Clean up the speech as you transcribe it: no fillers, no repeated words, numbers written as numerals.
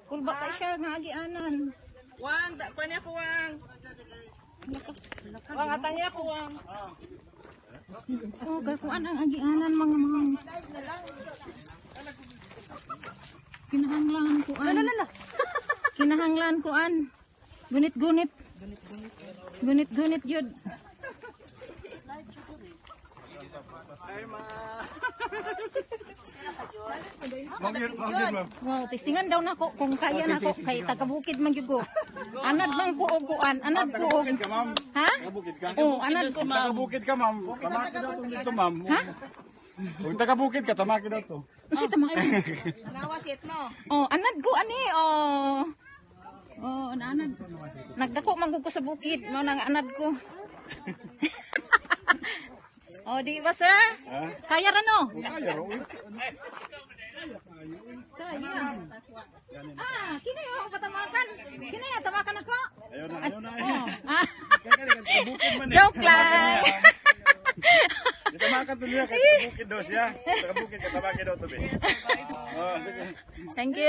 Kulba kay siya nga agianan. Wang, pa niya ko wang. Wang, ata niya ko wang. Oh, kakuan ang agianan mga. Kinahanglan ko an. Kinahanglan ko an. Gunit-gunit. Gunit-gunit yun. Wow, testingan daw nako kung kaya nako kay taga-bukid man gyud ko. Anad man ko og kuan, anad ko og. Ha? Taga-bukid ka? Oh, anad ko. Taga-bukid ka, ma'am. Tamaki daw itong dito, ma'am. Ha? Kung taga-bukid ka, tamaki daw to. Kasi tamay. Nawasit no. Oh, anad ko ani oh. Oh, anad. Nagdako man ko sa bukid, no nang anad ko. Oh, di ba sir? Kaya ra no? Kaya, ro. Kaya. Ah, kini ako patamakan. Kini tamakan ako. Ayaw na. Oh. Ah. Taga-bukid man eh. Joke lang. Tamakan to niya, kaya taga-bukid daw siya. Taga-bukid ka, tamaki daw to, be. Oh, sige. Thank you.